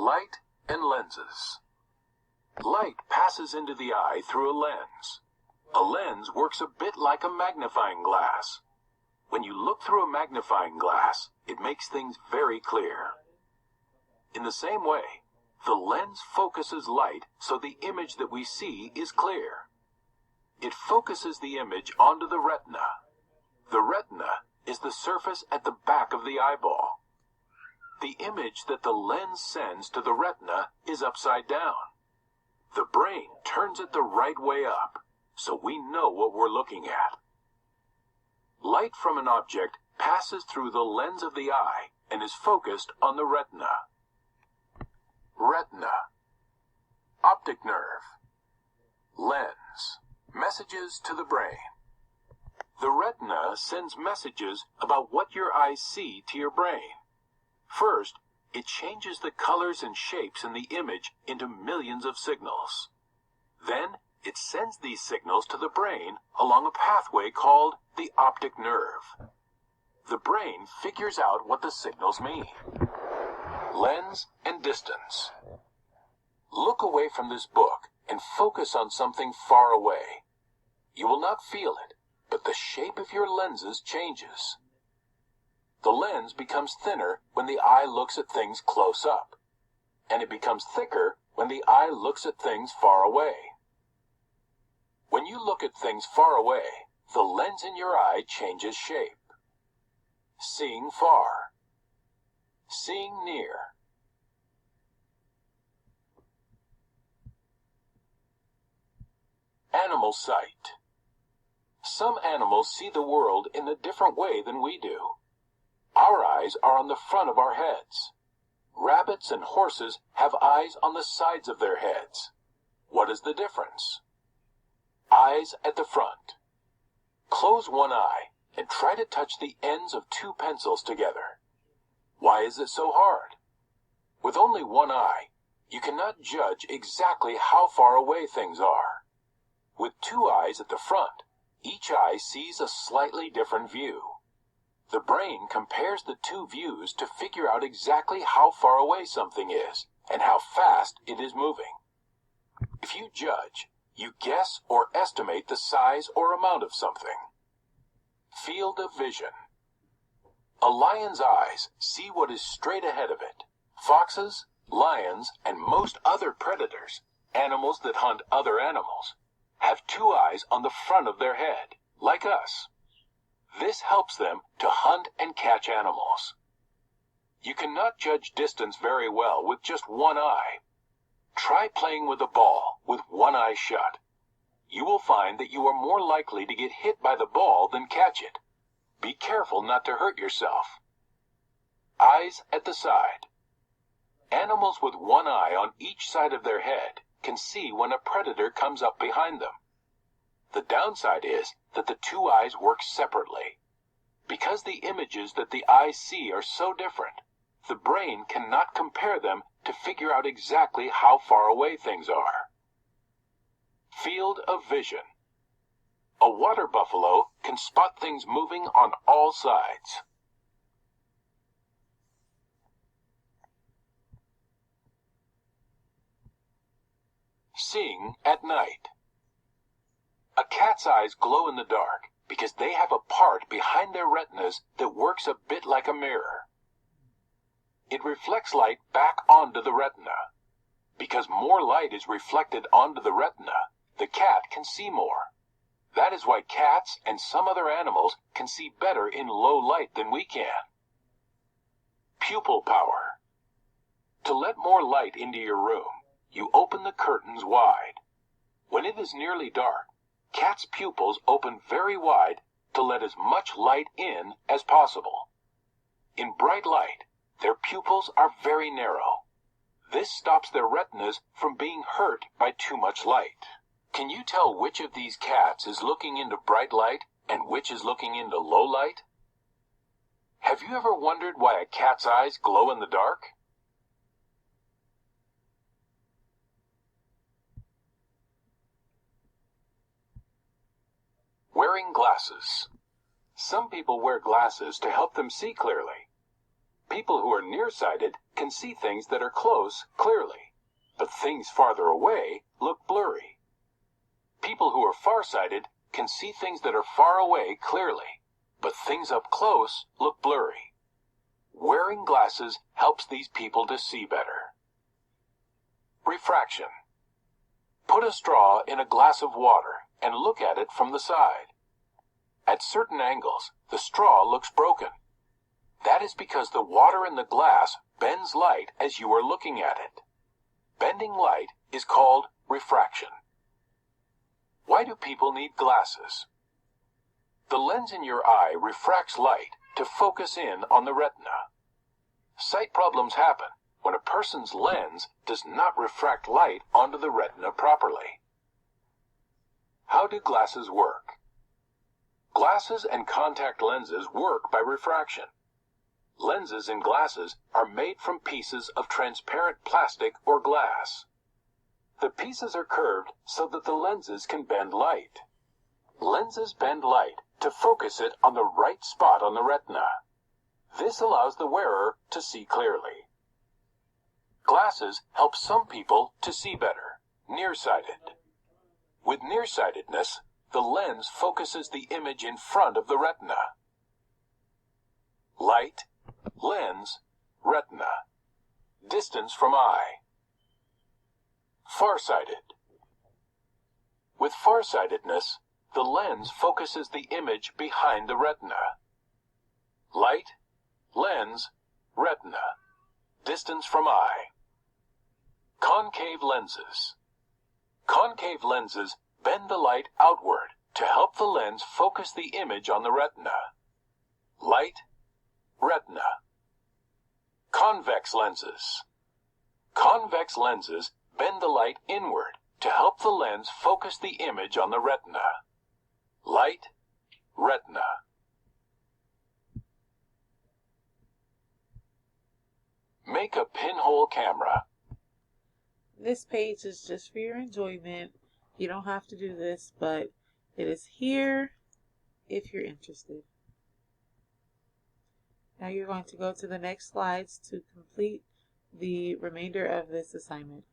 Light and lenses. Light passes into the eye through a lens. A lens works a bit like a magnifying glass. When you look through a magnifying glass, it makes things very clear. In the same way, the lens focuses light so the image that we see is clear. It focuses the image onto the retina. The retina is the surface at the back of the eyeball. The image that the lens sends to the retina is upside down. The brain turns it the right way up, so we know what we're looking at. Light from an object passes through the lens of the eye and is focused on the retina. Retina. Optic nerve. Lens. Messages to the brain. The retina sends messages about what your eyes see to your brain. First, it changes the colors and shapes in the image into millions of signals. Then, it sends these signals to the brain along a pathway called the optic nerve. The brain figures out what the signals mean. Lens and distance. Look away from this book and focus on something far away. You will not feel it, but the shape of your lenses changes. The lens becomes thinner when the eye looks at things close up, and it becomes thicker when the eye looks at things far away. When you look at things far away, the lens in your eye changes shape. Seeing far. Seeing near. Animal sight. Some animals see the world in a different way than we do. Our eyes are on the front of our heads. Rabbits and horses have eyes on the sides of their heads. What is the difference? Eyes at the front. Close one eye and try to touch the ends of two pencils together. Why is it so hard? With only one eye, you cannot judge exactly how far away things are. With two eyes at the front, each eye sees a slightly different view. The brain compares the two views to figure out exactly how far away something is and how fast it is moving. If you judge, you guess or estimate the size or amount of something. Field of vision. A lion's eyes see what is straight ahead of it. Foxes, lions, and most other predators, animals that hunt other animals, have two eyes on the front of their head, like us. This helps them to hunt and catch animals. You cannot judge distance very well with just one eye. Try playing with a ball with one eye shut. You will find that you are more likely to get hit by the ball than catch it. Be careful not to hurt yourself. Eyes at the side. Animals with one eye on each side of their head can see when a predator comes up behind them. The downside is that the two eyes work separately. Because the images that the eyes see are so different, the brain cannot compare them to figure out exactly how far away things are. Field of vision. A water buffalo can spot things moving on all sides. Seeing at night. A cat's eyes glow in the dark because they have a part behind their retinas that works a bit like a mirror. It reflects light back onto the retina. Because more light is reflected onto the retina, the cat can see more. That is why cats and some other animals can see better in low light than we can. Pupil power. To let more light into your room, you open the curtains wide. When it is nearly dark, cats' pupils open very wide to let as much light in as possible. In bright light, their pupils are very narrow. This stops their retinas from being hurt by too much light. Can you tell which of these cats is looking into bright light and which is looking into low light? Have you ever wondered why a cat's eyes glow in the dark? Wearing glasses. Some people wear glasses to help them see clearly. People who are nearsighted can see things that are close clearly, but things farther away look blurry. People who are farsighted can see things that are far away clearly, but things up close look blurry. Wearing glasses helps these people to see better. Refraction. Put a straw in a glass of water and look at it from the side. At certain angles, the straw looks broken. That is because the water in the glass bends light as you are looking at it. Bending light is called refraction. Why do people need glasses? The lens in your eye refracts light to focus in on the retina. Sight problems happen when a person's lens does not refract light onto the retina properly. How do glasses work? Glasses and contact lenses work by refraction. Lenses in glasses are made from pieces of transparent plastic or glass. The pieces are curved so that the lenses can bend light. Lenses bend light to focus it on the right spot on the retina. This allows the wearer to see clearly. Glasses help some people to see better, nearsighted. With nearsightedness, the lens focuses the image in front of the retina. Light, lens, retina. Distance from eye. Farsighted. With farsightedness, the lens focuses the image behind the retina. Light, lens, retina. Distance from eye. Concave lenses. Concave lenses bend the light outward to help the lens focus the image on the retina. Light, retina. Convex lenses. Convex lenses bend the light inward to help the lens focus the image on the retina. Light, retina. Make a pinhole camera. This page is just for your enjoyment. You don't have to do this, but it is here if you're interested. Now you're going to go to the next slides to complete the remainder of this assignment.